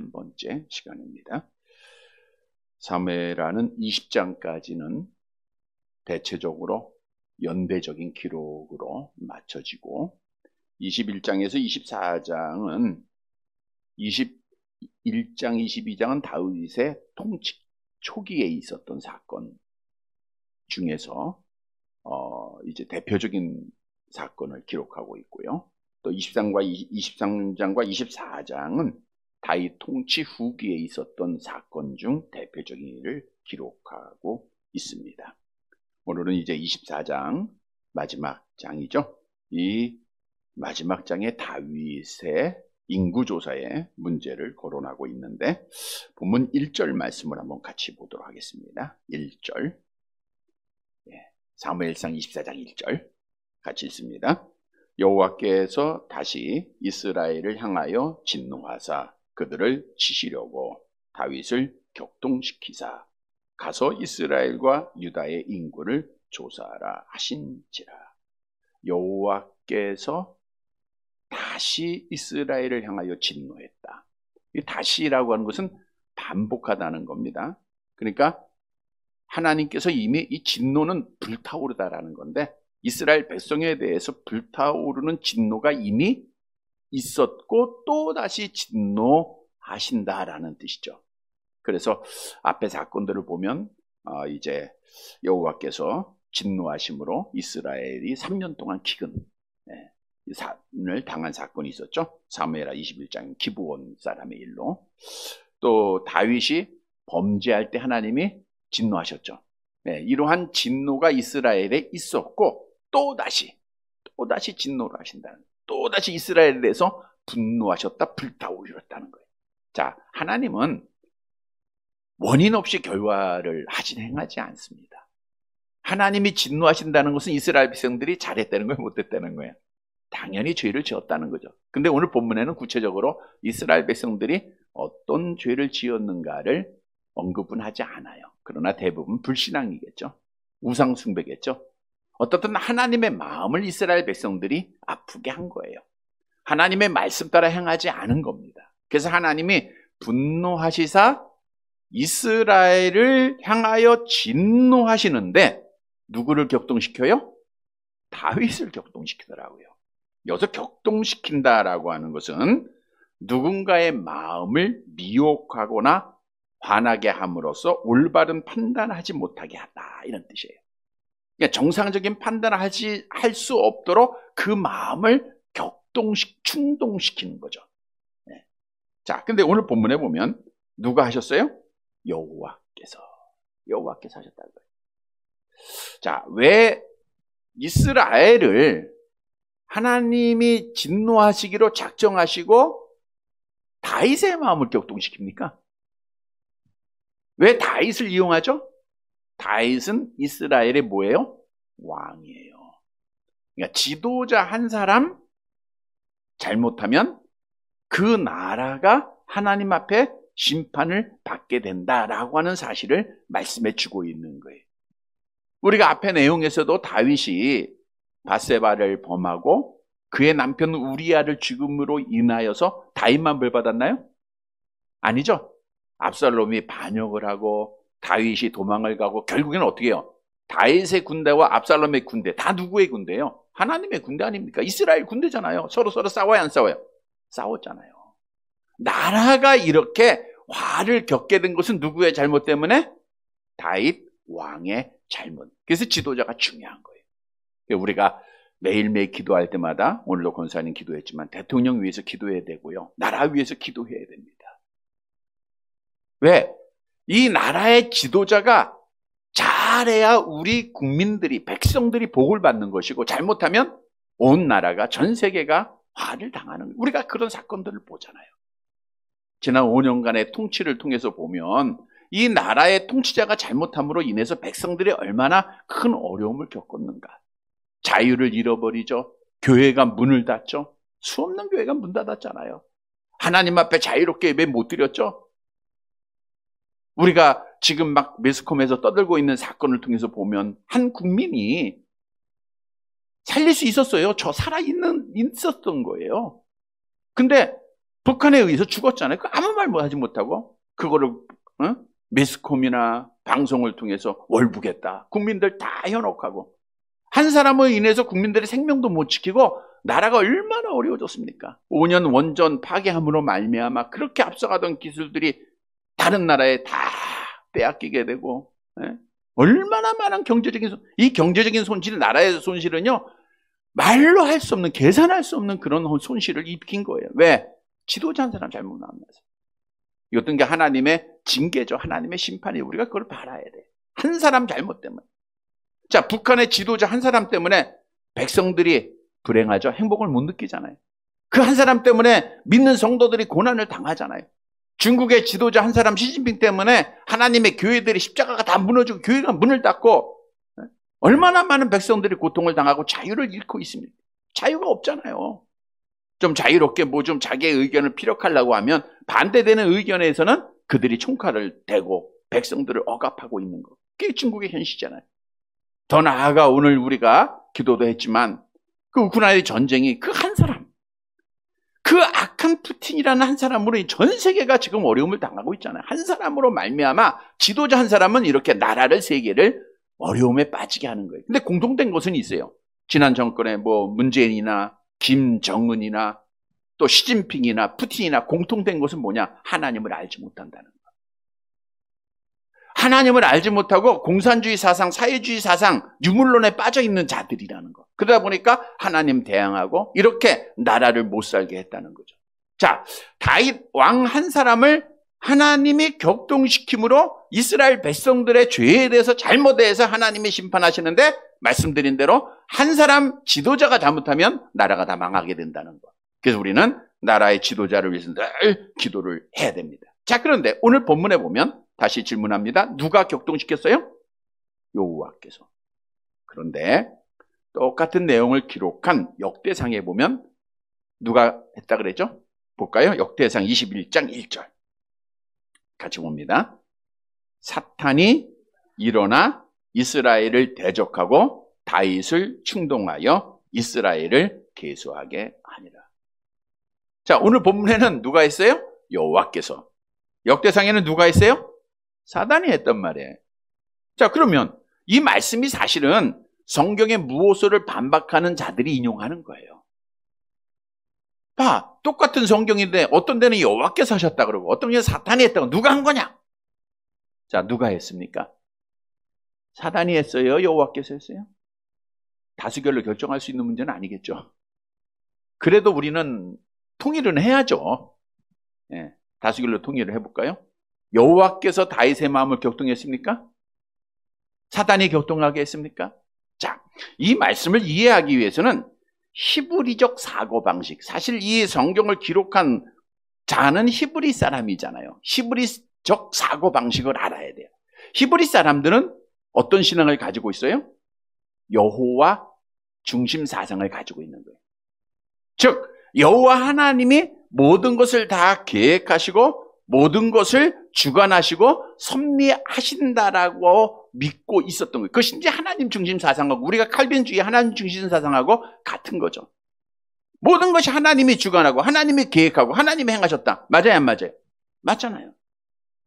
11번째 시간입니다. 사무엘하는 20장까지는 대체적으로 연대적인 기록으로 맞춰지고 21장에서 24장은 21장, 22장은 다윗의 통치 초기에 있었던 사건 중에서 이제 대표적인 사건을 기록하고 있고요. 또 23장과 24장은 다윗 통치 후기에 있었던 사건 중 대표적인 일을 기록하고 있습니다. 오늘은 이제 24장 마지막 장이죠. 이 마지막 장에 다윗의 인구조사의 문제를 거론하고 있는데 본문 1절 말씀을 한번 같이 보도록 하겠습니다. 1절 사무엘상 24장 1절 같이 읽습니다. 여호와께서 다시 이스라엘을 향하여 진노하사 그들을 치시려고 다윗을 격동시키사 가서 이스라엘과 유다의 인구를 조사하라 하신지라. 여호와께서 다시 이스라엘을 향하여 진노했다. 이 다시라고 하는 것은 반복하다는 겁니다. 그러니까 하나님께서 이미 이 진노는 불타오르다라는 건데 이스라엘 백성에 대해서 불타오르는 진노가 이미 있었고 또다시 진노하신다라는 뜻이죠. 그래서 앞에 사건들을 보면 이제 여호와께서 진노하심으로 이스라엘이 3년 동안 기근을 당한 사건이 있었죠. 사무엘하 21장 기브온 사람의 일로. 또 다윗이 범죄할 때 하나님이 진노하셨죠. 이러한 진노가 이스라엘에 있었고 또다시 진노를 하신다는, 또다시 이스라엘에 대해서 분노하셨다, 불타오르셨다는 거예요. 자, 하나님은 원인 없이 결과를 행하지 않습니다. 하나님이 진노하신다는 것은 이스라엘 백성들이 잘했다는 거예요, 못했다는 거예요? 당연히 죄를 지었다는 거죠. 근데 오늘 본문에는 구체적으로 이스라엘 백성들이 어떤 죄를 지었는가를 언급은 하지 않아요. 그러나 대부분 불신앙이겠죠. 우상숭배겠죠. 어떻든 하나님의 마음을 이스라엘 백성들이 아프게 한 거예요. 하나님의 말씀 따라 행하지 않은 겁니다. 그래서 하나님이 분노하시사 이스라엘을 향하여 진노하시는데 누구를 격동시켜요? 다윗을 격동시키더라고요. 여기서 격동시킨다라고 하는 것은 누군가의 마음을 미혹하거나 화나게 함으로써 올바른 판단을 하지 못하게 하다, 이런 뜻이에요. 그러니까 정상적인 판단을 할 수 없도록 그 마음을 충동시키는 거죠. 자, 근데 오늘 본문에 보면 누가 하셨어요? 여호와께서 하셨다는 거예요. 자, 왜 이스라엘을 하나님이 진노하시기로 작정하시고 다윗의 마음을 격동시킵니까? 왜 다윗을 이용하죠? 다윗은 이스라엘의 뭐예요? 왕이에요. 그러니까 지도자 한 사람 잘못하면 그 나라가 하나님 앞에 심판을 받게 된다라고 하는 사실을 말씀해 주고 있는 거예요. 우리가 앞에 내용에서도 다윗이 밧세바를 범하고 그의 남편 우리아를 죽음으로 인하여서 다윗만 벌 받았나요? 아니죠. 압살롬이 반역을 하고 다윗이 도망을 가고 결국에는 어떻게 해요? 다윗의 군대와 압살롬의 군대, 다 누구의 군대예요? 하나님의 군대 아닙니까? 이스라엘 군대잖아요. 서로 싸워요, 안 싸워요? 싸웠잖아요. 나라가 이렇게 화를 겪게 된 것은 누구의 잘못 때문에? 다윗 왕의 잘못. 그래서 지도자가 중요한 거예요. 우리가 매일매일 기도할 때마다, 오늘도 권사님 기도했지만 대통령 위해서 기도해야 되고요, 나라 위해서 기도해야 됩니다. 왜? 이 나라의 지도자가 잘해야 우리 국민들이, 백성들이 복을 받는 것이고, 잘못하면 온 나라가, 전 세계가 화를 당하는 거예요. 우리가 그런 사건들을 보잖아요. 지난 5년간의 통치를 통해서 보면 이 나라의 통치자가 잘못함으로 인해서 백성들이 얼마나 큰 어려움을 겪었는가. 자유를 잃어버리죠. 교회가 문을 닫죠. 수없는 교회가 문 닫았잖아요. 하나님 앞에 자유롭게 예배 못 드렸죠. 우리가 지금 막 매스컴에서 떠들고 있는 사건을 통해서 보면 한 국민이 살릴 수 있었어요. 저 있었던 거예요. 근데 북한에 의해서 죽었잖아요. 아무 말 하지 못하고 그거를 매스컴이나 방송을 통해서 월북했다. 국민들 다 현혹하고 한 사람으로 인해서 국민들의 생명도 못 지키고 나라가 얼마나 어려워졌습니까? 5년 원전 파괴함으로 말미암아 그렇게 앞서가던 기술들이 다른 나라에 다 빼앗기게 되고 얼마나 많은 이 경제적인 손실, 나라의 손실은요 말로 할 수 없는, 계산할 수 없는 그런 손실을 입힌 거예요. 왜? 지도자 한 사람 잘못 나왔나서. 이것도 게 하나님의 징계죠. 하나님의 심판이 우리가 그걸 바라야 돼. 한 사람 잘못 때문에. 자, 북한의 지도자 한 사람 때문에 백성들이 불행하죠. 행복을 못 느끼잖아요. 그 한 사람 때문에 믿는 성도들이 고난을 당하잖아요. 중국의 지도자 한 사람 시진핑 때문에 하나님의 교회들이 십자가가 다 무너지고 교회가 문을 닫고 얼마나 많은 백성들이 고통을 당하고 자유를 잃고 있습니다. 자유가 없잖아요. 좀 자유롭게 뭐 좀 자기의 의견을 피력하려고 하면 반대되는 의견에서는 그들이 총칼을 대고 백성들을 억압하고 있는 거. 그게 중국의 현실이잖아요. 더 나아가 오늘 우리가 기도도 했지만 그 우크라이나 전쟁이 그 한 사람, 그 악한 푸틴이라는 한 사람으로 전 세계가 지금 어려움을 당하고 있잖아요. 한 사람으로 말미암아 지도자 한 사람은 이렇게 나라를, 세계를 어려움에 빠지게 하는 거예요. 근데 공통된 것은 있어요. 지난 정권에 뭐 문재인이나 김정은이나 또 시진핑이나 푸틴이나 공통된 것은 뭐냐? 하나님을 알지 못한다는 거. 하나님을 알지 못하고 공산주의 사상, 사회주의 사상, 유물론에 빠져 있는 자들이라는 거. 그러다 보니까 하나님 대항하고 이렇게 나라를 못 살게 했다는 거죠. 자, 다윗 왕 한 사람을 하나님이 격동시킴으로 이스라엘 백성들의 죄에 대해서 잘못에 대해서 하나님이 심판하시는데 말씀드린 대로 한 사람 지도자가 잘못하면 나라가 다 망하게 된다는 거. 그래서 우리는 나라의 지도자를 위해서 늘 기도를 해야 됩니다. 자, 그런데 오늘 본문에 보면 다시 질문합니다. 누가 격동시켰어요? 여호와께서. 그런데 똑같은 내용을 기록한 역대상에 보면 누가 했다 그랬죠? 볼까요? 역대상 21장 1절. 같이 봅니다. 사탄이 일어나 이스라엘을 대적하고 다윗을 충동하여 이스라엘을 계수하게 하니라. 자, 오늘 본문에는 누가 했어요? 여호와께서. 역대상에는 누가 했어요? 사단이 했단 말이에요. 자, 그러면 이 말씀이 사실은 성경의 무호소를 반박하는 자들이 인용하는 거예요. 봐, 똑같은 성경인데 어떤 데는 여호와께서 하셨다 그러고 어떤 데는 사탄이 했다고. 누가 한 거냐? 자, 누가 했습니까? 사단이 했어요? 여호와께서 했어요? 다수결로 결정할 수 있는 문제는 아니겠죠. 그래도 우리는 통일은 해야죠. 예, 다수결로 통일을 해볼까요? 여호와께서 다윗의 마음을 격동했습니까? 사단이 격동하게 했습니까? 자, 이 말씀을 이해하기 위해서는 히브리적 사고방식, 사실 이 성경을 기록한 자는 히브리 사람이잖아요. 히브리적 사고방식을 알아야 돼요. 히브리 사람들은 어떤 신앙을 가지고 있어요? 여호와 중심 사상을 가지고 있는 거예요. 즉 여호와 하나님이 모든 것을 다 계획하시고 모든 것을 주관하시고 섭리하신다라고 믿고 있었던 거예요. 그것이 이제 하나님 중심 사상하고 우리가 칼빈주의 하나님 중심 사상하고 같은 거죠. 모든 것이 하나님이 주관하고 하나님이 계획하고 하나님이 행하셨다. 맞아요, 안 맞아요? 맞잖아요.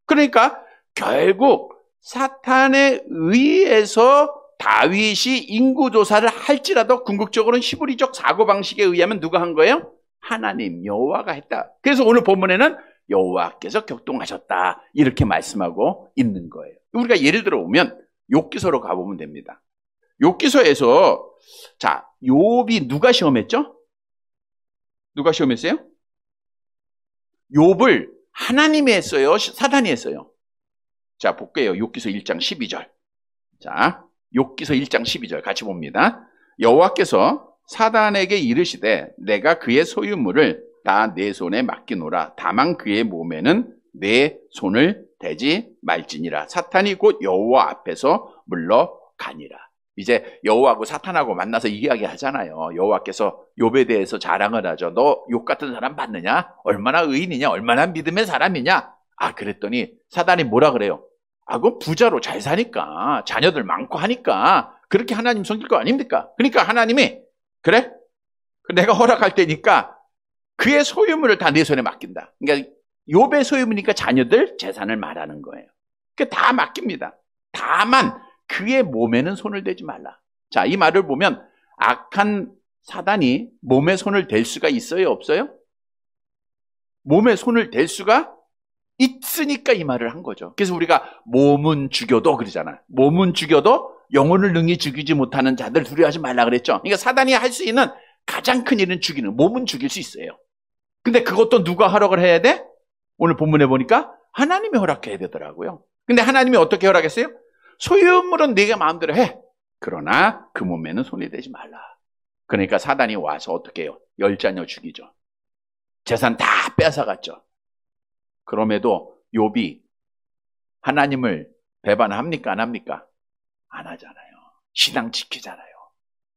그러니까 결국 사탄에 의해서 다윗이 인구조사를 할지라도 궁극적으로는 히브리적 사고방식에 의하면 누가 한 거예요? 하나님, 여호와가 했다. 그래서 오늘 본문에는 여호와께서 격동하셨다 이렇게 말씀하고 있는 거예요. 우리가 예를 들어 보면 욥기서로 가보면 됩니다. 욥기서에서 자, 욥이 누가 시험했죠? 누가 시험했어요? 욥을 하나님이 했어요? 사단이 했어요? 자, 볼게요. 욥기서 1장 12절. 자, 욥기서 1장 12절 같이 봅니다. 여호와께서 사단에게 이르시되 내가 그의 소유물을 다 내 손에 맡기노라. 다만 그의 몸에는 내 손을 대지 말지니라. 사탄이 곧 여호와 앞에서 물러가니라. 이제 여호와하고 사탄하고 만나서 이야기하잖아요. 여호와께서 욥에 대해서 자랑을 하죠. 너 욥 같은 사람 봤느냐? 얼마나 의인이냐? 얼마나 믿음의 사람이냐? 아, 그랬더니 사단이 뭐라 그래요? 아, 그건 부자로 잘 사니까 자녀들 많고 하니까 그렇게 하나님 섬길 거 아닙니까? 그러니까 하나님이 그래? 내가 허락할 테니까 그의 소유물을 다 내 손에 맡긴다. 그러니까 욥의 소유물이니까 자녀들 재산을 말하는 거예요. 그러니까 다 맡깁니다. 다만 그의 몸에는 손을 대지 말라. 자, 이 말을 보면 악한 사단이 몸에 손을 댈 수가 있어요, 없어요? 몸에 손을 댈 수가 있으니까 이 말을 한 거죠. 그래서 우리가 몸은 죽여도 그러잖아. 몸은 죽여도 영혼을 능히 죽이지 못하는 자들 두려워하지 말라 그랬죠. 그러니까 사단이 할 수 있는 가장 큰 일은 죽이는, 몸은 죽일 수 있어요. 근데 그것도 누가 허락을 해야 돼? 오늘 본문에 보니까 하나님이 허락해야 되더라고요. 근데 하나님이 어떻게 허락했어요? 소유물은 네가 마음대로 해. 그러나 그 몸에는 손이 대지 말라. 그러니까 사단이 와서 어떻게 해요? 10자녀 죽이죠. 재산 다 뺏어갔죠. 그럼에도 욥이 하나님을 배반합니까? 안 합니까? 안 하잖아요. 신앙 지키잖아요.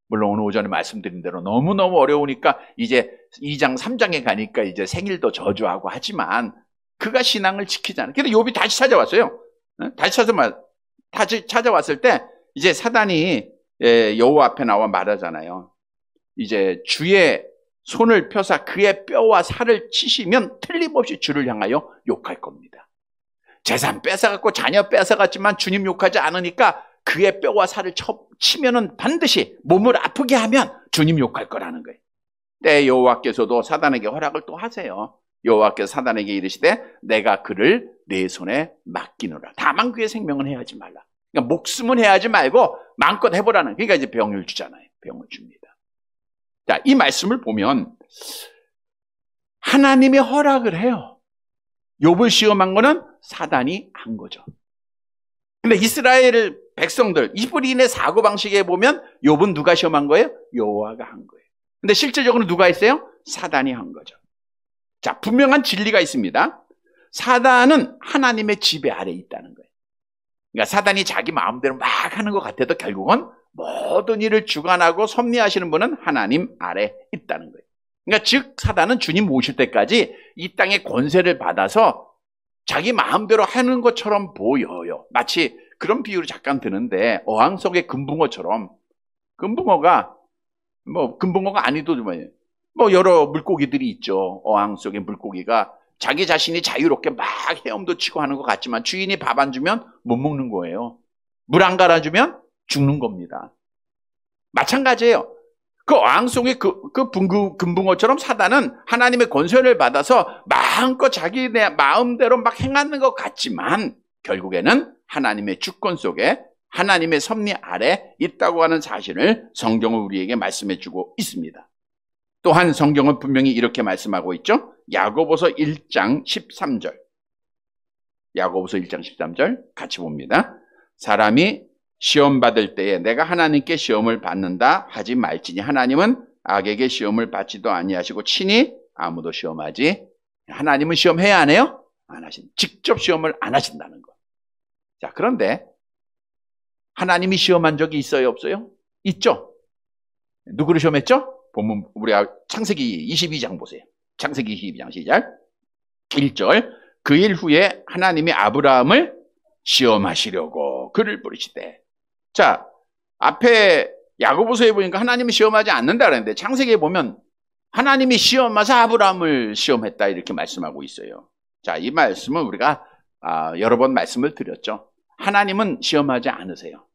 물론 오늘 오전에 말씀드린 대로 너무너무 어려우니까 이제 2장 3장에 가니까 이제 생일도 저주하고 하지만 그가 신앙을 지키잖아요. 그래서 욥이 다시 찾아왔어요. 다시 찾아왔을 때 이제 사단이 여호와 앞에 나와 말하잖아요. 이제 주의 손을 펴사 그의 뼈와 살을 치시면 틀림없이 주를 향하여 욕할 겁니다. 재산 뺏어갔고 자녀 뺏어갔지만 주님 욕하지 않으니까 그의 뼈와 살을 치면은 반드시 몸을 아프게 하면 주님 욕할 거라는 거예요. 네, 여호와께서도 사단에게 허락을 또 하세요. 여호와께서 사단에게 이르시되 내가 그를 내 손에 맡기노라. 다만 그의 생명은 해하지 말라. 그러니까 목숨은 해하지 말고 마음껏 해보라는. 그러니까 이제 병을 주잖아요. 병을 줍니다. 자, 이 말씀을 보면 하나님이 허락을 해요. 욥을 시험한 거는 사단이 한 거죠. 근데 이스라엘 백성들 이브리인의 사고방식에 보면 욥은 누가 시험한 거예요? 여호와가 한 거예요. 근데 실질적으로 누가 했어요? 사단이 한 거죠. 자, 분명한 진리가 있습니다. 사단은 하나님의 지배 아래에 있다는 거예요. 그러니까 사단이 자기 마음대로 막 하는 것 같아도 결국은 모든 일을 주관하고 섭리하시는 분은 하나님 아래 있다는 거예요. 그러니까 즉 사단은 주님 오실 때까지 이 땅의 권세를 받아서 자기 마음대로 하는 것처럼 보여요. 마치 그런 비유를 잠깐 드는데 어항 속의 금붕어처럼, 금붕어가 아니도 뭐 여러 물고기들이 있죠. 어항 속의 물고기가 자기 자신이 자유롭게 막 헤엄도 치고 하는 것 같지만 주인이 밥 안 주면 못 먹는 거예요. 물 안 갈아주면 죽는 겁니다. 마찬가지예요. 그 어항 속의 금붕어처럼 사단은 하나님의 권세를 받아서 마음껏 자기 마음대로 막 행하는 것 같지만 결국에는 하나님의 주권 속에 하나님의 섭리 아래 있다고 하는 사실을 성경은 우리에게 말씀해주고 있습니다. 또한 성경은 분명히 이렇게 말씀하고 있죠. 야고보서 1장 13절. 야고보서 1장 13절 같이 봅니다. 사람이 시험 받을 때에 내가 하나님께 시험을 받는다 하지 말지니 하나님은 악에게 시험을 받지도 아니하시고 친히 아무도 시험하지. 하나님은 시험해야 안 해요? 안 하신. 직접 시험을 안 하신다는 거. 자, 그런데 하나님이 시험한 적이 있어요, 없어요? 있죠. 누구를 시험했죠? 보면 우리가 창세기 22장 보세요. 창세기 22장 시작. 1절. 그 일 후에 하나님이 아브라함을 시험하시려고 그를 부르시되. 자, 앞에 야고보서에 보니까 하나님이 시험하지 않는다 그랬는데 창세기에 보면 하나님이 시험하사 아브라함을 시험했다 이렇게 말씀하고 있어요. 자, 이 말씀은 우리가 여러 번 말씀을 드렸죠. 하나님은 시험하지 않으세요.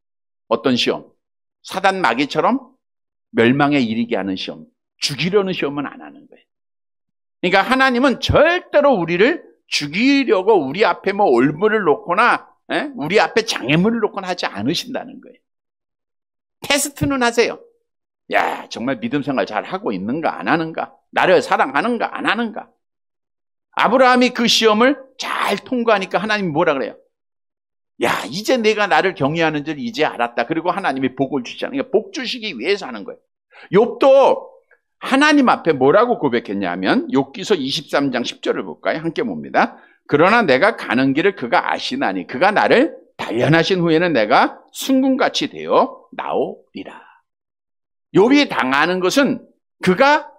어떤 시험? 사단 마귀처럼 멸망에 이르게 하는 시험, 죽이려는 시험은 안 하는 거예요. 그러니까 하나님은 절대로 우리를 죽이려고 우리 앞에 뭐 올무를 놓거나 우리 앞에 장애물을 놓거나 하지 않으신다는 거예요. 테스트는 하세요. 야, 정말 믿음 생활 잘 하고 있는가 안 하는가? 나를 사랑하는가 안 하는가? 아브라함이 그 시험을 잘 통과하니까 하나님이 뭐라 그래요? 야, 이제 내가 나를 경외하는 줄 이제 알았다. 그리고 하나님이 복을 주시잖아요. 그러니까 복 주시기 위해서 하는 거예요. 욥도 하나님 앞에 뭐라고 고백했냐면 욥기서 23장 10절을 볼까요? 함께 봅니다. 그러나 내가 가는 길을 그가 아시나니 그가 나를 단련하신 후에는 내가 순금같이 되어 나오리라. 욥이 당하는 것은 그가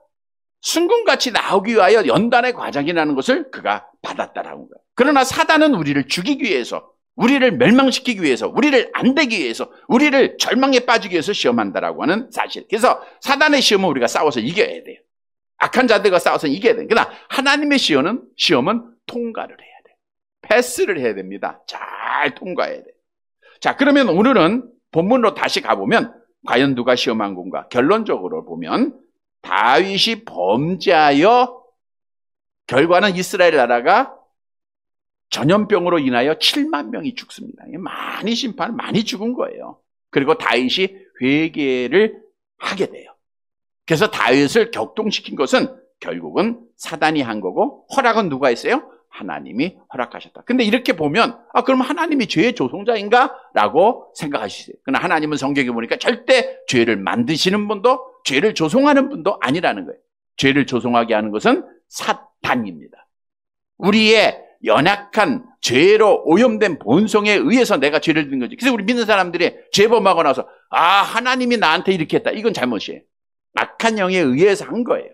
순금같이 나오기 위하여 연단의 과정이라는 것을 그가 받았다라는 거예요. 그러나 사단은 우리를 죽이기 위해서, 우리를 멸망시키기 위해서, 우리를 안 되기 위해서, 우리를 절망에 빠지기 위해서 시험한다라고 하는 사실. 그래서 사단의 시험은 우리가 싸워서 이겨야 돼요. 악한 자들과 싸워서 이겨야 돼. 그러나 하나님의 시험은 통과를 해야 돼. 패스를 해야 됩니다. 잘 통과해야 돼. 자, 그러면 오늘은 본문으로 다시 가보면 과연 누가 시험한 건가? 결론적으로 보면 다윗이 범죄하여 결과는 이스라엘 나라가 전염병으로 인하여 7만 명이 죽습니다. 많이 심판, 많이 죽은 거예요. 그리고 다윗이 회개를 하게 돼요. 그래서 다윗을 격동시킨 것은 결국은 사단이 한 거고 허락은 누가 했어요? 하나님이 허락하셨다. 근데 이렇게 보면 그럼 하나님이 죄의 조성자인가? 라고 생각하시세요. 그러나 하나님은 성경에 보니까 절대 죄를 만드시는 분도 죄를 조성하는 분도 아니라는 거예요. 죄를 조성하게 하는 것은 사탄입니다. 우리의 연약한 죄로 오염된 본성에 의해서 내가 죄를 짓는 거지. 그래서 우리 믿는 사람들이 죄범하고 나서 하나님이 나한테 이렇게 했다. 이건 잘못이에요. 악한 영에 의해서 한 거예요.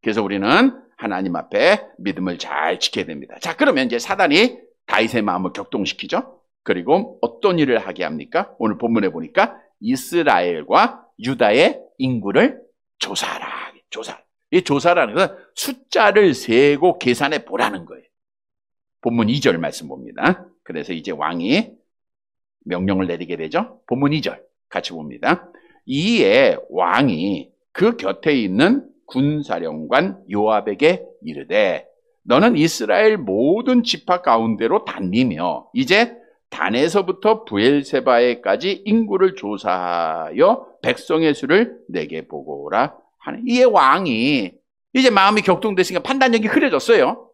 그래서 우리는 하나님 앞에 믿음을 잘 지켜야 됩니다. 자, 그러면 이제 사단이 다윗의 마음을 격동시키죠. 그리고 어떤 일을 하게 합니까? 오늘 본문에 보니까 이스라엘과 유다의 인구를 조사하라. 이 조사라는 것은 숫자를 세고 계산해 보라는 거예요. 본문 2절 말씀 봅니다. 그래서 이제 왕이 명령을 내리게 되죠. 본문 2절 같이 봅니다. 이에 왕이 그 곁에 있는 군사령관 요압에게 이르되 너는 이스라엘 모든 지파 가운데로 다니며 이제 단에서부터 브엘세바에까지 인구를 조사하여 백성의 수를 내게 보고라 하는. 이에 왕이 이제 마음이 격동됐으니까 판단력이 흐려졌어요.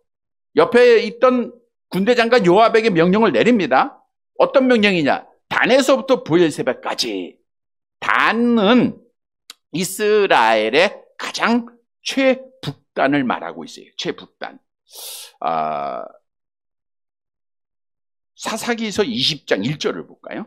옆에 있던 군대장관 요압에게 명령을 내립니다. 어떤 명령이냐? 단에서부터 브엘세바까지. 단은 이스라엘의 가장 최북단을 말하고 있어요. 최북단. 사사기서 20장 1절을 볼까요?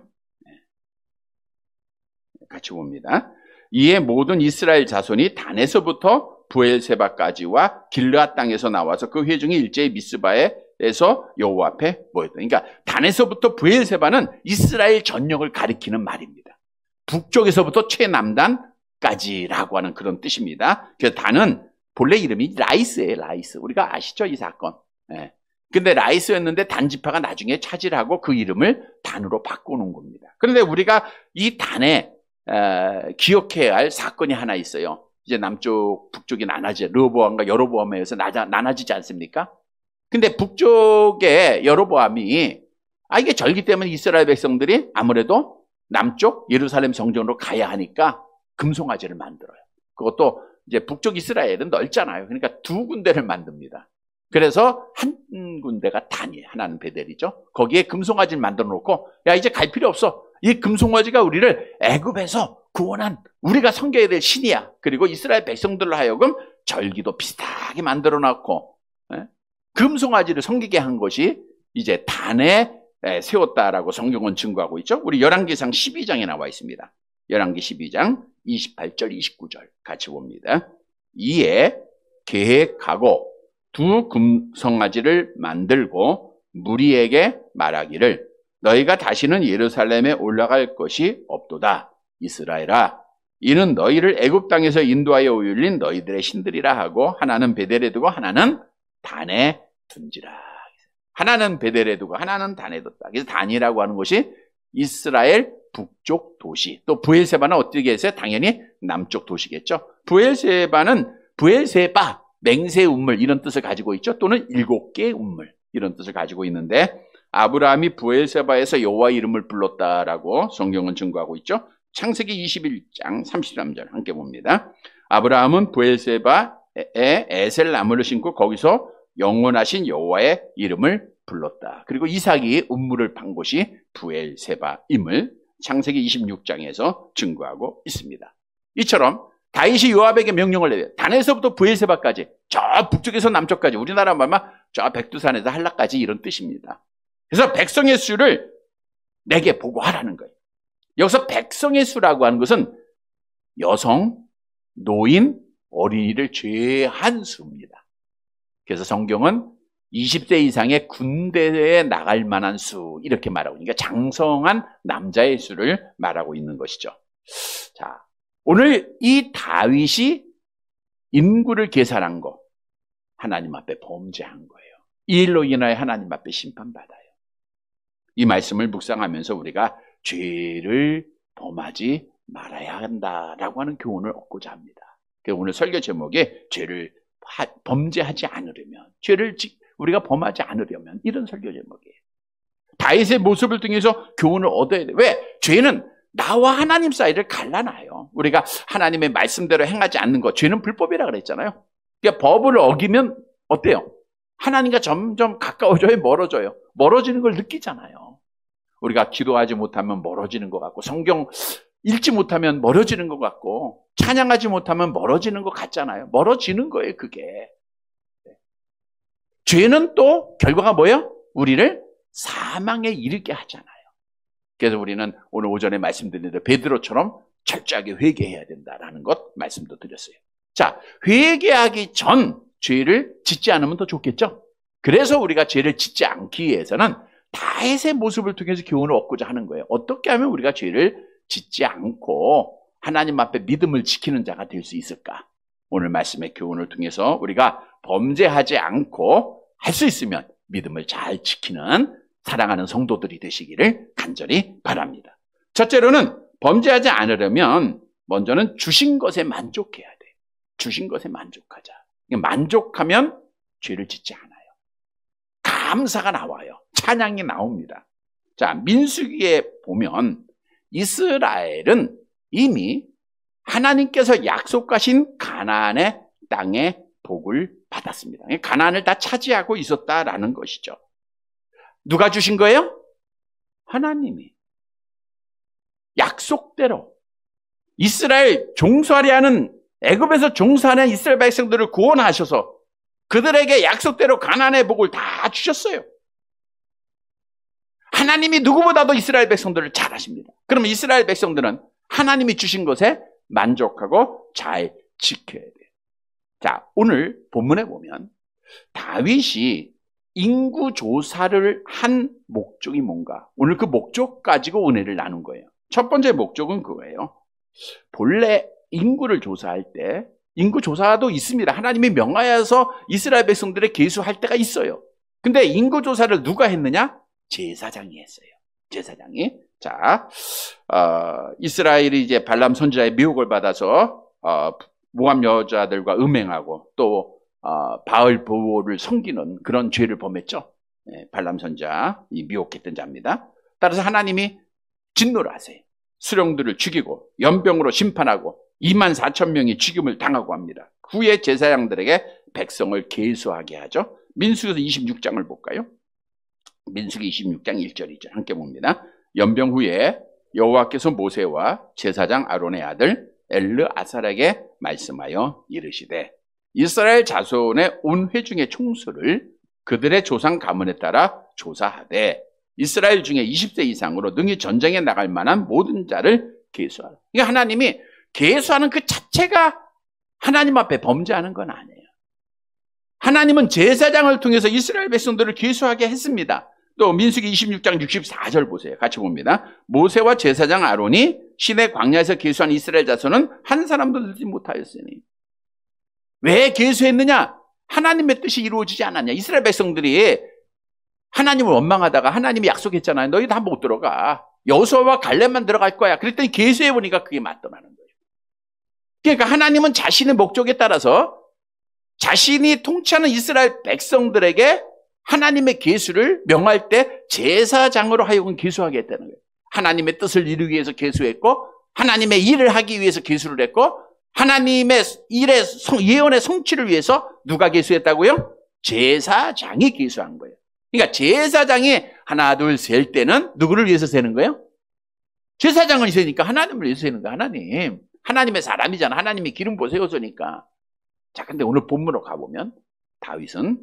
같이 봅니다. 이에 모든 이스라엘 자손이 단에서부터 브엘세바까지와 길르앗 땅에서 나와서 그 회중이 일제히 미스바에서 여호와 앞에 모였다. 그러니까 단에서부터 브엘세바는 이스라엘 전역을 가리키는 말입니다. 북쪽에서부터 최남단까지라고 하는 그런 뜻입니다. 그래서 단은 본래 이름이 라이스예요. 라이스. 우리가 아시죠? 이 사건. 근데 라이스였는데 단지파가 나중에 차지하고 그 이름을 단으로 바꾸는 겁니다. 그런데 우리가 이 단에 기억해야 할 사건이 하나 있어요. 이제 남쪽, 북쪽이 나눠져. 르호보암과 여로보암에 의해서 나눠지지 않습니까? 근데 북쪽의 여로보암이 이게 절기 때문에 이스라엘 백성들이 아무래도 남쪽 예루살렘 성전으로 가야 하니까 금송아지를 만들어요. 그것도 이제 북쪽 이스라엘은 넓잖아요. 그러니까 두 군데를 만듭니다. 그래서 한 군데가 단이에요. 하나는 베델이죠. 거기에 금송아지를 만들어 놓고 야 이제 갈 필요 없어. 이 금송아지가 우리를 애굽에서 구원한 우리가 섬겨야 될 신이야. 그리고 이스라엘 백성들로 하여금 절기도 비슷하게 만들어 놨고 금송아지를 섬기게 한 것이 이제 단에 세웠다라고 성경은 증거하고 있죠. 우리 열왕기상 12장에 나와 있습니다. 열왕기 12장 28절 29절 같이 봅니다. 이에 계획하고 두 금송아지를 만들고 무리에게 말하기를 너희가 다시는 예루살렘에 올라갈 것이 없도다. 이스라엘아, 이는 너희를 애굽 땅에서 인도하여 올린 너희들의 신들이라 하고 하나는 베델에 두고 하나는 단에 둔지라. 하나는 베델에 두고 하나는 단에 뒀다. 그래서 단이라고 하는 것이 이스라엘 북쪽 도시. 또 브엘세바는 어떻게 했어요? 당연히 남쪽 도시겠죠. 브엘세바는 브엘세바, 맹세 운물 이런 뜻을 가지고 있죠. 또는 7개의 운물 이런 뜻을 가지고 있는데 아브라함이 브엘세바에서 여호와 이름을 불렀다라고 성경은 증거하고 있죠. 창세기 21장 33절 함께 봅니다. 아브라함은 브엘세바에 에셀 나무를 심고 거기서 영원하신 여호와의 이름을 불렀다. 그리고 이삭이 운물을 판 곳이 브엘세바임을 창세기 26장에서 증거하고 있습니다. 이처럼 다윗이 요압에게 명령을 내려 단에서부터 브엘세바까지 저 북쪽에서 남쪽까지 우리나라 말만 저 백두산에서 한라까지 이런 뜻입니다. 그래서 백성의 수를 내게 보고하라는 거예요. 여기서 백성의 수라고 하는 것은 여성, 노인, 어린이를 제한 수입니다. 그래서 성경은 20세 이상의 군대에 나갈 만한 수 이렇게 말하고 그러니까 장성한 남자의 수를 말하고 있는 것이죠. 자, 오늘 이 다윗이 인구를 계산한 거, 하나님 앞에 범죄한 거예요. 이 일로 인하여 하나님 앞에 심판받아요. 이 말씀을 묵상하면서 우리가 죄를 범하지 말아야 한다라고 하는 교훈을 얻고자 합니다. 오늘 설교 제목에 죄를 범죄하지 않으려면, 죄를 우리가 범하지 않으려면, 이런 설교 제목이에요. 다윗의 모습을 통해서 교훈을 얻어야 돼요. 왜? 죄는 나와 하나님 사이를 갈라놔요. 우리가 하나님의 말씀대로 행하지 않는 것, 죄는 불법이라 그랬잖아요. 그러니까 법을 어기면 어때요? 하나님과 점점 가까워져요, 멀어져요? 멀어지는 걸 느끼잖아요. 우리가 기도하지 못하면 멀어지는 것 같고, 성경 읽지 못하면 멀어지는 것 같고, 찬양하지 못하면 멀어지는 것 같잖아요. 멀어지는 거예요, 그게. 죄는 또 결과가 뭐예요? 우리를 사망에 이르게 하잖아요. 그래서 우리는 오늘 오전에 말씀드린 대로 베드로처럼 철저하게 회개해야 된다라는 것 말씀도 드렸어요. 자, 회개하기 전 죄를 짓지 않으면 더 좋겠죠? 그래서 우리가 죄를 짓지 않기 위해서는 다윗의 모습을 통해서 교훈을 얻고자 하는 거예요. 어떻게 하면 우리가 죄를 짓지 않고 하나님 앞에 믿음을 지키는 자가 될 수 있을까? 오늘 말씀의 교훈을 통해서 우리가 범죄하지 않고 할 수 있으면 믿음을 잘 지키는 사랑하는 성도들이 되시기를 간절히 바랍니다. 첫째로는 범죄하지 않으려면 먼저는 주신 것에 만족해야 돼. 주신 것에 만족하자. 만족하면 죄를 짓지 않아요. 감사가 나와요. 찬양이 나옵니다. 자, 민수기에 보면 이스라엘은 이미 하나님께서 약속하신 가나안의 땅의 복을 받았습니다. 가나안을 다 차지하고 있었다라는 것이죠. 누가 주신 거예요? 하나님이. 약속대로 이스라엘 종살이 하는, 애굽에서 종살이하는 이스라엘 백성들을 구원하셔서 그들에게 약속대로 가나안의 복을 다 주셨어요. 하나님이 누구보다도 이스라엘 백성들을 잘 아십니다. 그러면 이스라엘 백성들은 하나님이 주신 것에 만족하고 잘 지켜야 돼요. 자, 오늘 본문에 보면 다윗이 인구 조사를 한 목적이 뭔가? 오늘 그 목적 가지고 은혜를 나눈 거예요. 첫 번째 목적은 그거예요. 본래 인구를 조사할 때, 인구 조사도 있습니다. 하나님이 명하여서 이스라엘 백성들의 계수할 때가 있어요. 근데 인구 조사를 누가 했느냐? 제사장이 했어요. 제사장이. 자, 이스라엘이 이제 발람 선지자의 미혹을 받아서 모압 여자들과 음행하고 또 바알 보호를 섬기는 그런 죄를 범했죠. 발람 선지자, 이 미혹했던 자입니다. 따라서 하나님이 진노를 하세요. 수령들을 죽이고 연병으로 심판하고 24,000명이 죽임을 당하고 합니다. 후에 제사장들에게 백성을 계수하게 하죠. 민수기서 26장을 볼까요? 민수기 26장 1절이죠. 함께 봅니다. 연병 후에 여호와께서 모세와 제사장 아론의 아들 엘르아살에게 말씀하여 이르시되 이스라엘 자손의 온 회중의 총수를 그들의 조상 가문에 따라 조사하되 이스라엘 중에 20세 이상으로 능히 전쟁에 나갈 만한 모든 자를 계수하라. 그러니까 하나님이 계수하는 그 자체가 하나님 앞에 범죄하는 건 아니에요. 하나님은 제사장을 통해서 이스라엘 백성들을 계수하게 했습니다. 또 민수기 26장 64절 보세요. 같이 봅니다. 모세와 제사장 아론이 시내 광야에서 계수한 이스라엘 자손은 한 사람도 늘지 못하였으니. 왜 계수했느냐? 하나님의 뜻이 이루어지지 않았냐? 이스라엘 백성들이 하나님을 원망하다가 하나님이 약속했잖아요. 너희 다 못 들어가. 여호수아와 갈렙만 들어갈 거야. 그랬더니 계수해보니까 그게 맞더라는 거예요. 그러니까 하나님은 자신의 목적에 따라서 자신이 통치하는 이스라엘 백성들에게 하나님의 계수를 명할 때 제사장으로 하여금 계수하게 했다는 거예요. 하나님의 뜻을 이루기 위해서 계수했고 하나님의 일을 하기 위해서 계수를 했고 하나님의 일의 예언의 성취를 위해서 누가 계수했다고요? 제사장이 계수한 거예요. 그러니까 제사장이 하나 둘 셀 때는 누구를 위해서 세는 거예요? 제사장을 세니까 하나님을 위해서 세는 거야. 하나님의 사람이잖아. 하나님이 기름 부으셨으니까. 자, 근데 오늘 본문으로 가보면 다윗은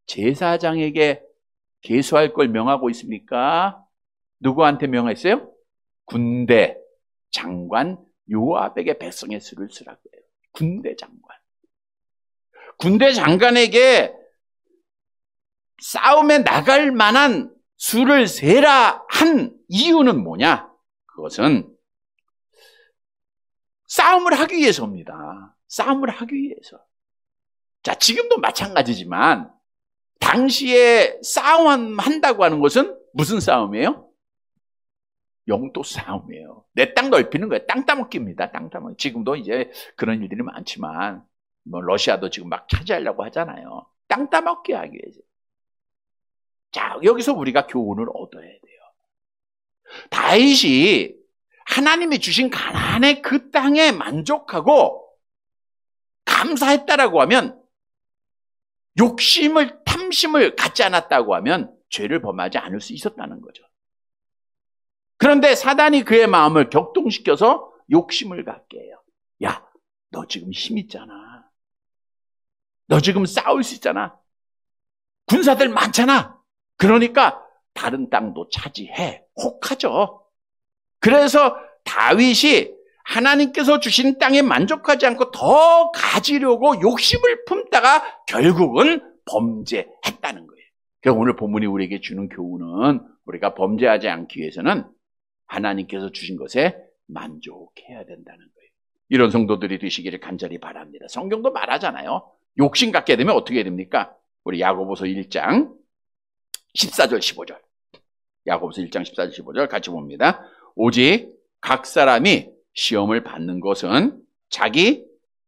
제사장에게 계수할 걸 명하고 있습니까? 누구한테 명했어요? 군대 장관 요압에게 백성의 수를 쓰라고 해요. 군대 장관. 군대 장관에게 싸움에 나갈 만한 수를 세라 한 이유는 뭐냐? 그것은 싸움을 하기 위해서입니다. 싸움을 하기 위해서. 자, 지금도 마찬가지지만 당시에 싸움한다고 하는 것은 무슨 싸움이에요? 영토 싸움이에요. 내 땅 넓히는 거예요. 땅 따먹기입니다. 땅 따먹기. 지금도 이제 그런 일들이 많지만 뭐 러시아도 지금 막 차지하려고 하잖아요. 땅 따먹기 하기 위해서. 자, 여기서 우리가 교훈을 얻어야 돼요. 다윗이 하나님이 주신 가나안의 그 땅에 만족하고 감사했다라고 하면, 욕심을, 탐심을 갖지 않았다고 하면 죄를 범하지 않을 수 있었다는 거죠. 그런데 사단이 그의 마음을 격동시켜서 욕심을 갖게 해요. 야, 너 지금 힘 있잖아. 너 지금 싸울 수 있잖아. 군사들 많잖아. 그러니까 다른 땅도 차지해. 혹하죠. 그래서 다윗이 하나님께서 주신 땅에 만족하지 않고 더 가지려고 욕심을 품다가 결국은 범죄했다는 거예요. 그래서 오늘 본문이 우리에게 주는 교훈은 우리가 범죄하지 않기 위해서는 하나님께서 주신 것에 만족해야 된다는 거예요. 이런 성도들이 되시기를 간절히 바랍니다. 성경도 말하잖아요. 욕심 갖게 되면 어떻게 됩니까? 우리 야고보서 1장 14절 15절. 야고보서 1장 14절 15절 같이 봅니다. 오직 각 사람이 시험을 받는 것은 자기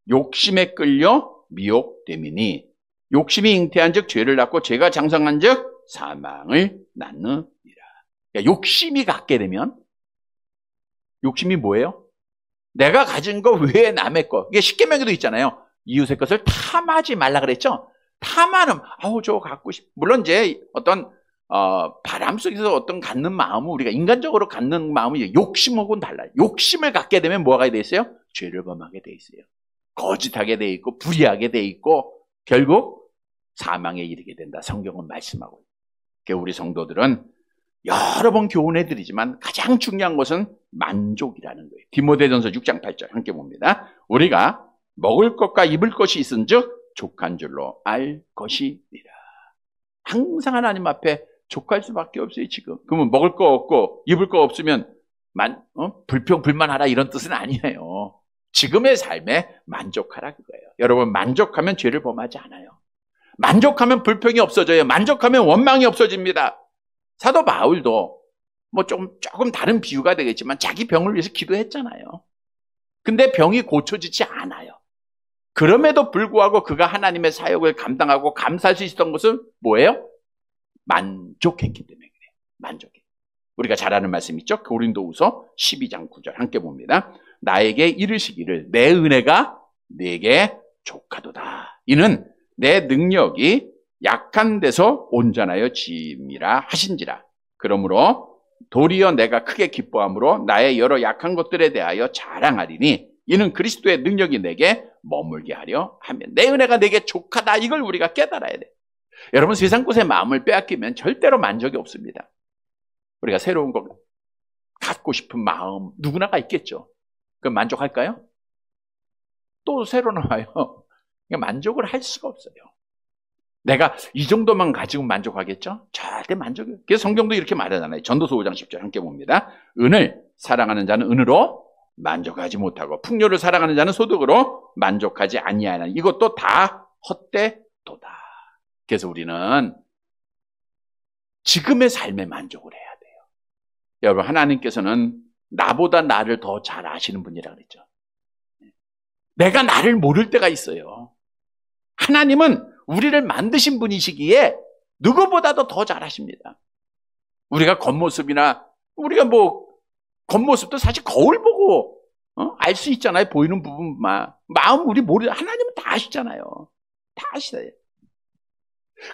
욕심에 끌려 미혹됨이니 욕심이 잉태한 즉 죄를 낳고 죄가 장성한 즉 사망을 낳느니라. 그러니까 욕심이 갖게 되면, 욕심이 뭐예요? 내가 가진 거 외에 남의 거. 이게 십계명에도 있잖아요. 이웃의 것을 탐하지 말라 그랬죠. 탐하는, 저 갖고 싶. 물론 이제 어떤 바람 속에서 어떤 갖는 마음은 우리가 인간적으로 갖는 마음이 욕심하고는 달라요. 욕심을 갖게 되면 뭐가 돼 있어요? 죄를 범하게 돼 있어요. 거짓하게 돼 있고 불의하게 돼 있고 결국 사망에 이르게 된다. 성경은 말씀하고 있어요. 그러니까 우리 성도들은 여러 번 교훈해 드리지만 가장 중요한 것은 만족이라는 거예요. 디모데전서 6장 8절 함께 봅니다. 우리가 먹을 것과 입을 것이 있은즉 족한 줄로 알 것이니라. 항상 하나님 앞에 족할 수밖에 없어요, 지금. 그러면 먹을 거 없고 입을 거 없으면 불평불만하라 이런 뜻은 아니에요. 지금의 삶에 만족하라 그거예요. 여러분, 만족하면 죄를 범하지 않아요. 만족하면 불평이 없어져요. 만족하면 원망이 없어집니다. 사도 바울도 뭐 조금 다른 비유가 되겠지만 자기 병을 위해서 기도했잖아요. 근데 병이 고쳐지지 않아요. 그럼에도 불구하고 그가 하나님의 사역을 감당하고 감사할 수 있었던 것은 뭐예요? 만족했기 때문에 그래요. 만족해. 우리가 잘 아는 말씀 있죠? 고린도후서 12장 9절 함께 봅니다. 나에게 이르시기를 내 은혜가 네게 족하도다. 이는 내 능력이 약한 데서 온전하여 짐이라 하신지라. 그러므로 도리어 내가 크게 기뻐함으로 나의 여러 약한 것들에 대하여 자랑하리니 이는 그리스도의 능력이 내게 머물게 하려 하면 내 은혜가 내게 족하다. 이걸 우리가 깨달아야 돼. 여러분, 세상 것에 마음을 빼앗기면 절대로 만족이 없습니다. 우리가 새로운 거 갖고 싶은 마음 누구나가 있겠죠. 그럼 만족할까요? 또 새로 나와요. 그러니까 만족을 할 수가 없어요. 내가 이 정도만 가지고 만족하겠죠? 절대 만족이 없어요. 그래서 성경도 이렇게 말하잖아요. 전도서 5장 10절 함께 봅니다. 은을 사랑하는 자는 은으로 만족하지 못하고 풍요를 사랑하는 자는 소득으로 만족하지 아니하는 이것도 다 헛되도다. 그래서 우리는 지금의 삶에 만족을 해야 돼요. 여러분, 하나님께서는 나보다 나를 더 잘 아시는 분이라고 그랬죠. 내가 나를 모를 때가 있어요. 하나님은 우리를 만드신 분이시기에 누구보다도 더 잘 아십니다. 우리가 겉모습이나 우리가 겉모습도 사실 거울 보고 알 수 있잖아요. 보이는 부분만. 마음 우리 모르. 하나님은 다 아시잖아요. 다 아시잖아요.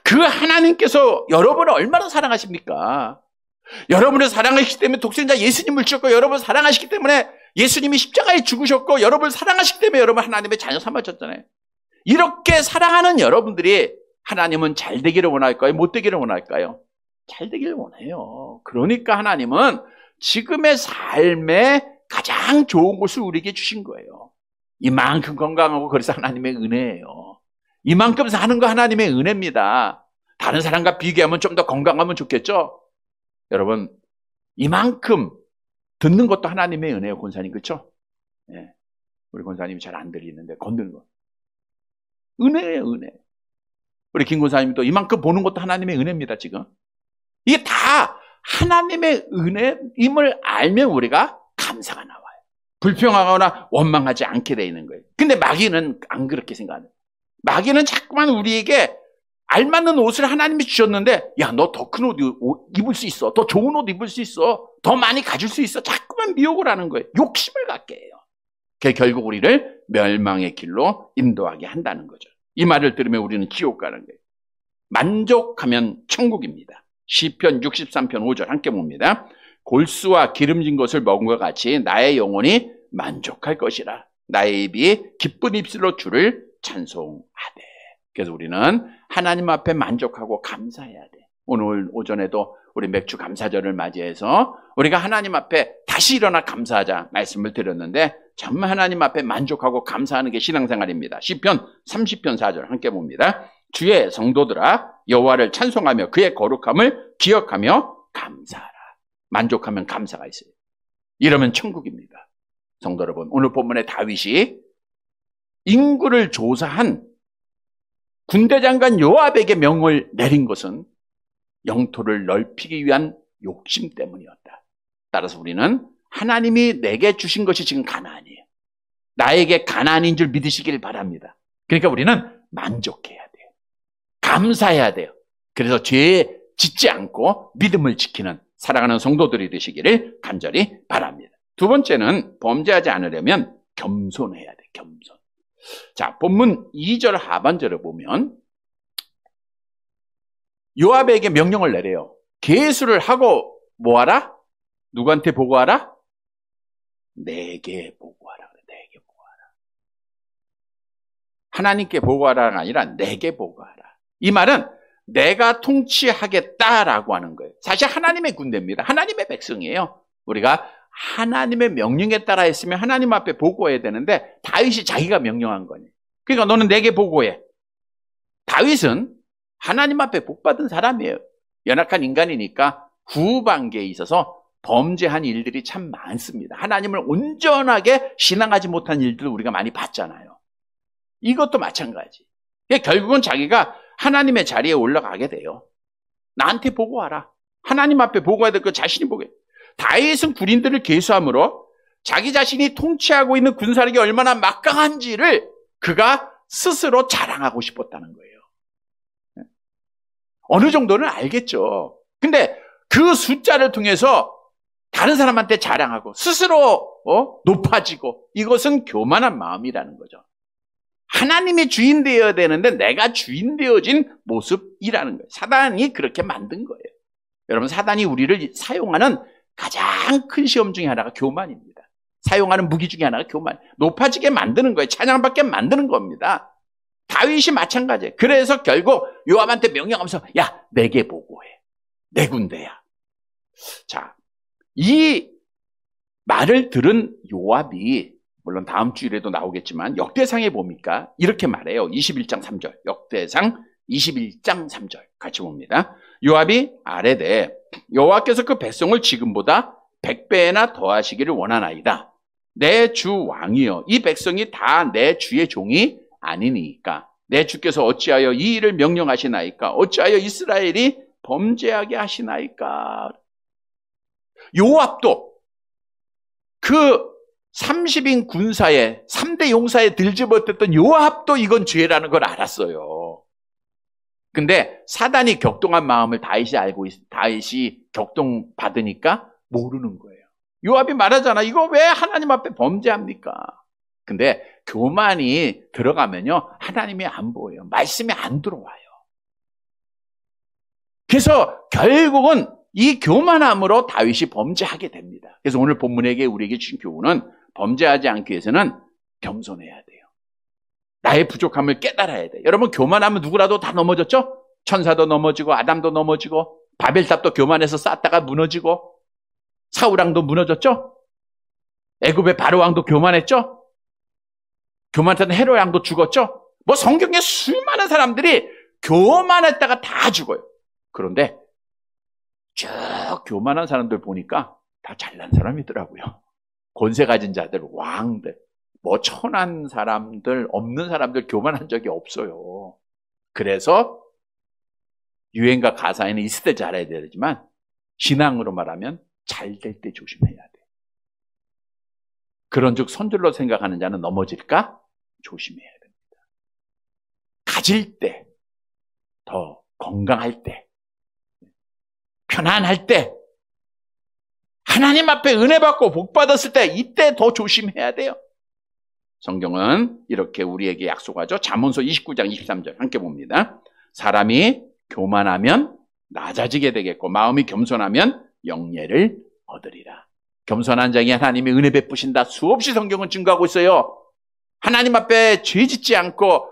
그 하나님께서 여러분을 얼마나 사랑하십니까? 여러분을 사랑하시기 때문에 독생자 예수님을 주셨고, 여러분을 사랑하시기 때문에 예수님이 십자가에 죽으셨고, 여러분을 사랑하시기 때문에 여러분 하나님의 자녀 삼아졌잖아요. 이렇게 사랑하는 여러분들이 하나님은 잘 되기를 원할까요? 못 되기를 원할까요? 잘 되기를 원해요. 그러니까 하나님은 지금의 삶에 가장 좋은 것을 우리에게 주신 거예요. 이만큼 건강하고, 그래서 하나님의 은혜예요. 이만큼 사는 거 하나님의 은혜입니다. 다른 사람과 비교하면 좀 더 건강하면 좋겠죠? 여러분, 이만큼 듣는 것도 하나님의 은혜예요, 권사님. 그렇죠? 네. 우리 권사님이 잘 안 들리는데 건드는 거. 은혜예요, 은혜. 우리 김 권사님도 이만큼 보는 것도 하나님의 은혜입니다, 지금. 이게 다 하나님의 은혜임을 알면 우리가 감사가 나와요. 불평하거나 원망하지 않게 돼 있는 거예요. 근데 마귀는 안 그렇게 생각해요. 마귀는 자꾸만 우리에게 알맞는 옷을 하나님이 주셨는데, 야, 너 더 큰 옷 입을 수 있어. 더 좋은 옷 입을 수 있어. 더 많이 가질 수 있어. 자꾸만 미혹을 하는 거예요. 욕심을 갖게 해요. 결국 우리를 멸망의 길로 인도하게 한다는 거죠. 이 말을 들으면 우리는 지옥 가는 거예요. 만족하면 천국입니다. 시편 63편 5절 함께 봅니다. 골수와 기름진 것을 먹은 것 같이 나의 영혼이 만족할 것이라. 나의 입이 기쁜 입술로 주를 찬송하되. 그래서 우리는 하나님 앞에 만족하고 감사해야 돼. 오늘 오전에도 우리 맥주 감사절을 맞이해서 우리가 하나님 앞에 다시 일어나 감사하자 말씀을 드렸는데, 정말 하나님 앞에 만족하고 감사하는 게 신앙생활입니다. 시편 30편 4절 함께 봅니다. 주의 성도들아 여호와를 찬송하며 그의 거룩함을 기억하며 감사하라. 만족하면 감사가 있어요. 이러면 천국입니다. 성도 여러분, 오늘 본문의 다윗이 인구를 조사한 군대장관 요압에게 명을 내린 것은 영토를 넓히기 위한 욕심 때문이었다. 따라서 우리는 하나님이 내게 주신 것이 지금 가나안이에요. 나에게 가나안인 줄 믿으시길 바랍니다. 그러니까 우리는 만족해야 돼요. 감사해야 돼요. 그래서 죄에 짓지 않고 믿음을 지키는 사랑하는 성도들이 되시기를 간절히 바랍니다. 두 번째는 범죄하지 않으려면 겸손해야 돼요. 겸손. 자, 본문 2절 하반절을 보면 요압에게 명령을 내려요. 계수를 하고 뭐하라? 누구한테 보고하라? 내게 보고하라. 내게 보고하라. 하나님께 보고하라가 아니라 내게 보고하라. 이 말은 내가 통치하겠다라고 하는 거예요. 사실 하나님의 군대입니다. 하나님의 백성이에요. 우리가 하나님의 명령에 따라 했으면 하나님 앞에 보고해야 되는데 다윗이 자기가 명령한 거니. 그러니까 너는 내게 보고해. 다윗은 하나님 앞에 복받은 사람이에요. 연약한 인간이니까 후반기에 있어서 범죄한 일들이 참 많습니다. 하나님을 온전하게 신앙하지 못한 일들을 우리가 많이 봤잖아요. 이것도 마찬가지. 결국은 자기가 하나님의 자리에 올라가게 돼요. 나한테 보고하라. 하나님 앞에 보고해야 될 거 자신이 보게. 다윗은 군인들을 계수함으로 자기 자신이 통치하고 있는 군사력이 얼마나 막강한지를 그가 스스로 자랑하고 싶었다는 거예요. 어느 정도는 알겠죠. 근데 그 숫자를 통해서 다른 사람한테 자랑하고 스스로 높아지고, 이것은 교만한 마음이라는 거죠. 하나님이 주인 되어야 되는데 내가 주인 되어진 모습이라는 거예요. 사단이 그렇게 만든 거예요. 여러분, 사단이 우리를 사용하는 가장 큰 시험 중에 하나가 교만입니다. 사용하는 무기 중에 하나가 교만. 높아지게 만드는 거예요. 찬양받게 만드는 겁니다. 다윗이 마찬가지예요. 그래서 결국 요압한테 명령하면서, 야, 내게 보고해. 내 군대야. 자, 이 말을 들은 요압이, 물론 다음 주일에도 나오겠지만 역대상에 보니까 이렇게 말해요. 21장 3절. 역대상 21장 3절 같이 봅니다. 요압이 아뢰되 여호와께서 그 백성을 지금보다 100배나 더하시기를 원하나이다. 내 주 왕이여, 이 백성이 다 내 주의 종이 아니니까 내 주께서 어찌하여 이 일을 명령하시나이까? 어찌하여 이스라엘이 범죄하게 하시나이까? 요압도 그 30인 군사의 3대 용사에 들집어댔던 요압도 이건 죄라는 걸 알았어요. 근데 사단이 격동한 마음을 다윗이 격동받으니까 모르는 거예요. 요압이 말하잖아. 이거 왜 하나님 앞에 범죄합니까? 근데 교만이 들어가면요, 하나님이 안 보여요. 말씀이 안 들어와요. 그래서 결국은 이 교만함으로 다윗이 범죄하게 됩니다. 그래서 오늘 본문에게 우리에게 주신 교훈은 범죄하지 않기 위해서는 겸손해야 돼요. 나의 부족함을 깨달아야 돼요. 여러분, 교만하면 누구라도 다 넘어졌죠? 천사도 넘어지고 아담도 넘어지고 바벨탑도 교만해서 쌓다가 무너지고 사울왕도 무너졌죠? 애굽의 바로왕도 교만했죠? 교만했던 헤롯왕도 죽었죠? 뭐 성경에 수많은 사람들이 교만했다가 다 죽어요. 그런데 쭉 교만한 사람들 보니까 다 잘난 사람이더라고요. 권세 가진 자들, 왕들. 뭐 천한 사람들, 없는 사람들 교만한 적이 없어요. 그래서 유행과 가사에는 있을 때 잘해야 되지만 신앙으로 말하면 잘 될 때 조심해야 돼. 그런즉 선줄로 생각하는 자는 넘어질까? 조심해야 됩니다. 가질 때, 더 건강할 때, 편안할 때, 하나님 앞에 은혜 받고 복 받았을 때 이때 더 조심해야 돼요. 성경은 이렇게 우리에게 약속하죠. 잠언서 29장 23절 함께 봅니다. 사람이 교만하면 낮아지게 되겠고 마음이 겸손하면 영예를 얻으리라. 겸손한 자에게 하나님이 은혜 베푸신다. 수없이 성경은 증거하고 있어요. 하나님 앞에 죄 짓지 않고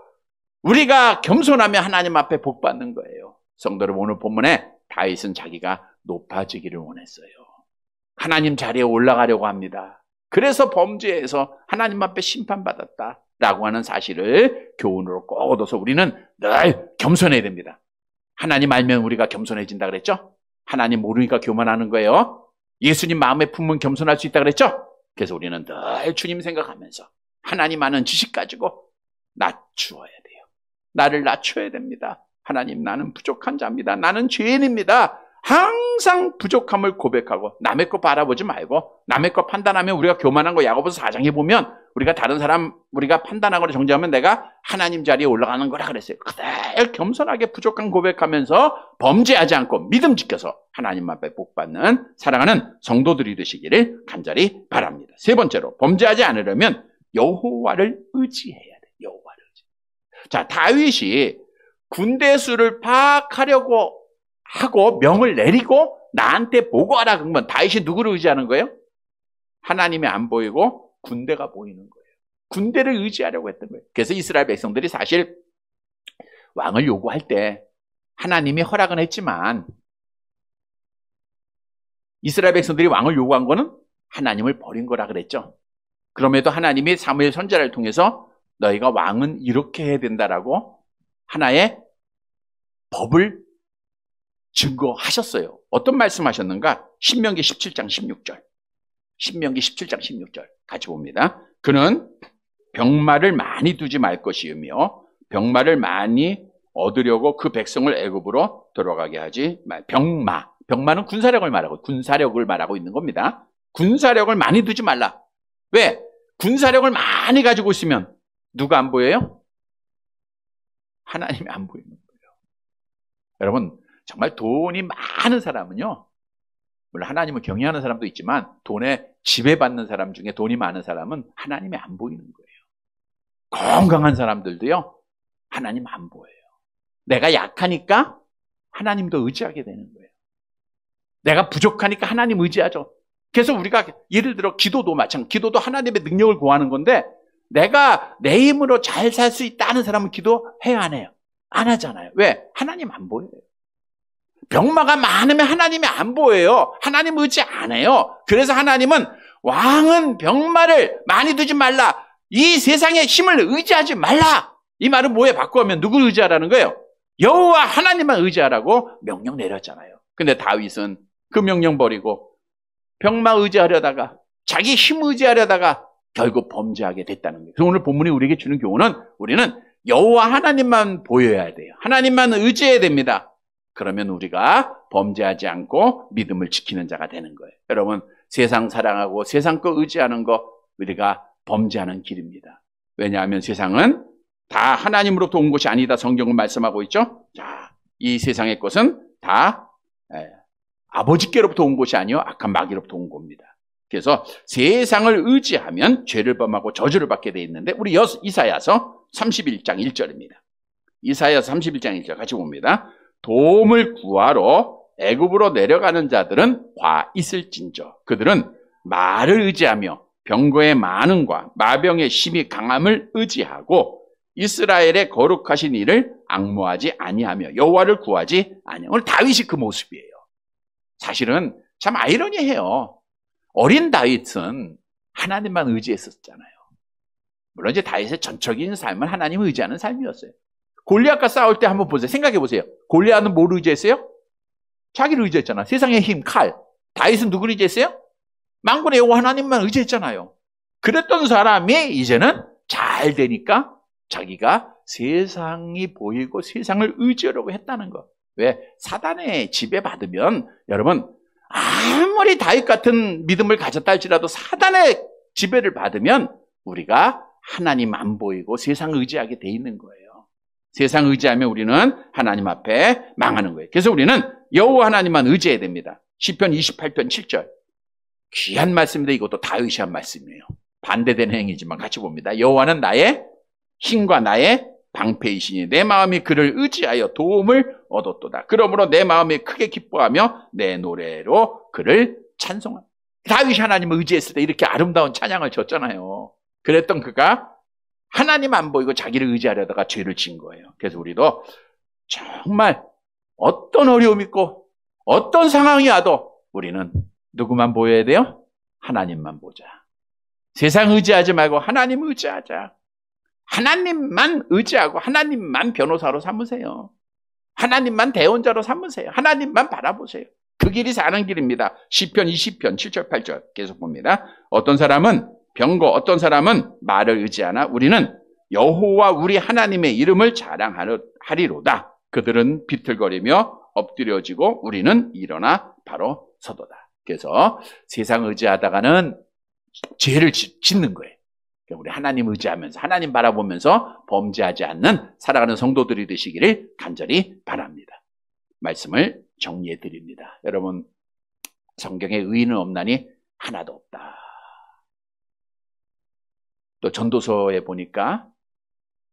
우리가 겸손하면 하나님 앞에 복 받는 거예요. 성도 여러분, 오늘 본문에 다윗은 자기가 높아지기를 원했어요. 하나님 자리에 올라가려고 합니다. 그래서 범죄해서 하나님 앞에 심판받았다라고 하는 사실을 교훈으로 꼭 얻어서 우리는 늘 겸손해야 됩니다. 하나님 알면 우리가 겸손해진다 그랬죠? 하나님 모르니까 교만하는 거예요. 예수님 마음에 품으면 겸손할 수 있다 그랬죠? 그래서 우리는 늘 주님 생각하면서 하나님 아는 지식 가지고 낮추어야 돼요. 나를 낮춰야 됩니다. 하나님, 나는 부족한 자입니다. 나는 죄인입니다. 항상 부족함을 고백하고 남의 거 바라보지 말고 남의 거 판단하면 우리가 교만한 거 야고보서 4장에 보면 우리가 다른 사람 우리가 판단하거나 정죄하면 내가 하나님 자리에 올라가는 거라 그랬어요. 그대로 겸손하게 부족한 고백하면서 범죄하지 않고 믿음 지켜서 하나님 앞에 복 받는 사랑하는 성도들이 되시기를 간절히 바랍니다. 세 번째로 범죄하지 않으려면 여호와를 의지해야 돼요. 여호와를 의지. 자, 다윗이 군대 수를 파악하려고 하고 명을 내리고 나한테 보고하라 그러면 다윗이 누구를 의지하는 거예요? 하나님이 안 보이고 군대가 보이는 거예요. 군대를 의지하려고 했던 거예요. 그래서 이스라엘 백성들이 사실 왕을 요구할 때 하나님이 허락은 했지만 이스라엘 백성들이 왕을 요구한 거는 하나님을 버린 거라 그랬죠. 그럼에도 하나님이 사무엘 선지자를 통해서 너희가 왕은 이렇게 해야 된다라고 하나의 법을 증거하셨어요. 어떤 말씀하셨는가? 신명기 17장 16절. 신명기 17장 16절 같이 봅니다. 그는 병마를 많이 두지 말 것이며 병마를 많이 얻으려고 그 백성을 애굽으로 들어가게 하지 말. 병마는 군사력을 말하고 있는 겁니다. 군사력을 많이 두지 말라. 왜? 군사력을 많이 가지고 있으면 누가 안 보여요? 하나님이 안 보이는 거예요. 여러분, 정말 돈이 많은 사람은요, 물론 하나님을 경외하는 사람도 있지만 돈에 지배받는 사람 중에 돈이 많은 사람은 하나님이 안 보이는 거예요. 건강한 사람들도요, 하나님 안 보여요. 내가 약하니까 하나님도 의지하게 되는 거예요. 내가 부족하니까 하나님 의지하죠. 그래서 우리가 예를 들어 기도도 마찬가지, 기도도 하나님의 능력을 구하는 건데 내가 내 힘으로 잘 살 수 있다는 사람은 기도해야 안 해요? 안 하잖아요. 왜? 하나님 안 보여요. 병마가 많으면 하나님이 안 보여요. 하나님 의지 안 해요. 그래서 하나님은 왕은 병마를 많이 두지 말라. 이 세상의 힘을 의지하지 말라. 이 말은 뭐에 바꾸면 누구를 의지하라는 거예요? 여호와 하나님만 의지하라고 명령 내렸잖아요. 근데 다윗은 그 명령 버리고 병마 의지하려다가 자기 힘 의지하려다가 결국 범죄하게 됐다는 거예요. 그래서 오늘 본문이 우리에게 주는 교훈은 우리는 여호와 하나님만 보여야 돼요. 하나님만 의지해야 됩니다. 그러면 우리가 범죄하지 않고 믿음을 지키는 자가 되는 거예요. 여러분, 세상 사랑하고 세상 거 의지하는 거 우리가 범죄하는 길입니다. 왜냐하면 세상은 다 하나님으로부터 온 것이 아니다. 성경은 말씀하고 있죠. 자, 이 세상의 것은 다 아버지께로부터 온 것이 아니요 악한 마귀로부터 온 겁니다. 그래서 세상을 의지하면 죄를 범하고 저주를 받게 돼 있는데 우리 이사야서 31장 1절입니다. 이사야서 31장 1절 같이 봅니다. 도움을 구하러 애굽으로 내려가는 자들은 화 있을진저 그들은 말을 의지하며 병거의 많음과 마병의 심히 강함을 의지하고 이스라엘의 거룩하신 이를 앙모하지 아니하며 여호와를 구하지 아니하며 오늘 다윗이 그 모습이에요. 사실은 참 아이러니해요. 어린 다윗은 하나님만 의지했었잖아요. 물론 이제 다윗의 전적인 삶은 하나님을 의지하는 삶이었어요. 골리앗과 싸울 때 한번 보세요. 생각해 보세요. 골리앗은 뭘 의지했어요? 자기를 의지했잖아. 세상의 힘, 칼. 다윗은 누구를 의지했어요? 만군의 여호와 하나님만 의지했잖아요. 그랬던 사람이 이제는 잘 되니까 자기가 세상이 보이고 세상을 의지하려고 했다는 거. 왜? 사단의 지배받으면 여러분 아무리 다윗 같은 믿음을 가졌다 할지라도 사단의 지배를 받으면 우리가 하나님 안 보이고 세상 의지하게 돼 있는 거예요. 세상 의지하면 우리는 하나님 앞에 망하는 거예요. 그래서 우리는 여호와 하나님만 의지해야 됩니다. 시편 28편 7절. 귀한 말씀인데 이것도 다윗이 한 말씀이에요. 반대되는 행위지만 같이 봅니다. 여호와는 나의 힘과 나의 방패이시니 내 마음이 그를 의지하여 도움을 얻었도다. 그러므로 내 마음이 크게 기뻐하며 내 노래로 그를 찬송한다. 다윗이 하나님을 의지했을 때 이렇게 아름다운 찬양을 졌잖아요. 그랬던 그가 하나님 안 보이고 자기를 의지하려다가 죄를 진 거예요. 그래서 우리도 정말 어떤 어려움이 있고 어떤 상황이 와도 우리는 누구만 보여야 돼요? 하나님만 보자. 세상 의지하지 말고 하나님 의지하자. 하나님만 의지하고 하나님만 변호사로 삼으세요. 하나님만 대언자로 삼으세요. 하나님만 바라보세요. 그 길이 사는 길입니다. 시편 20편 7절 8절 계속 봅니다. 어떤 사람은 병거, 어떤 사람은 말을 의지하나 우리는 여호와 우리 하나님의 이름을 자랑하리로다. 그들은 비틀거리며 엎드려지고 우리는 일어나 바로 서도다. 그래서 세상 의지하다가는 죄를 짓는 거예요. 우리 하나님 의지하면서 하나님 바라보면서 범죄하지 않는 살아가는 성도들이 되시기를 간절히 바랍니다. 말씀을 정리해 드립니다. 여러분, 성경에 의인은 없나니 하나도 없다. 또 전도서에 보니까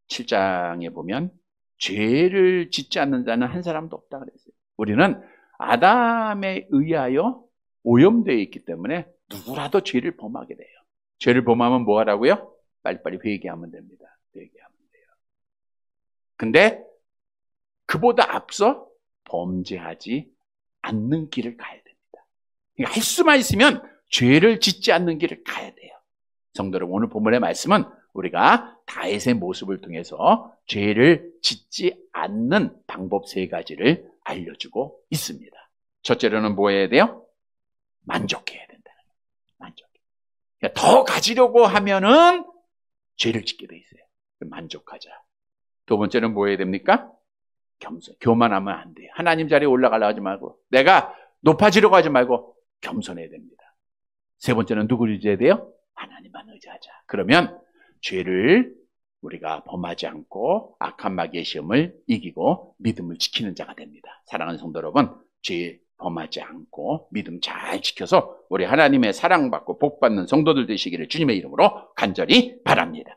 7장에 보면 죄를 짓지 않는 자는 한 사람도 없다 그랬어요. 우리는 아담에 의하여 오염되어 있기 때문에 누구라도 죄를 범하게 돼요. 죄를 범하면 뭐 하라고요? 빨리빨리 회개하면 됩니다. 회개하면 돼요. 근데 그보다 앞서 범죄하지 않는 길을 가야 됩니다. 그러니까 할 수만 있으면 죄를 짓지 않는 길을 가야 돼요. 성도 여러분, 오늘 본문의 말씀은 우리가 다윗의 모습을 통해서 죄를 짓지 않는 방법 3가지를 알려주고 있습니다. 첫째로는 뭐 해야 돼요? 만족해야 된다는 거예요. 만족. 그러니까 더 가지려고 하면은 죄를 짓게 돼 있어요. 만족하자. 두 번째는 뭐 해야 됩니까? 겸손. 교만하면 안 돼요. 하나님 자리에 올라가려고 하지 말고, 내가 높아지려고 하지 말고 겸손해야 됩니다. 세 번째는 누구를 의지해야 돼요? 하나님만 의지하자. 그러면 죄를 우리가 범하지 않고 악한 마귀의 시험을 이기고 믿음을 지키는 자가 됩니다. 사랑하는 성도 여러분, 죄 범하지 않고 믿음 잘 지켜서 우리 하나님의 사랑받고 복받는 성도들 되시기를 주님의 이름으로 간절히 바랍니다.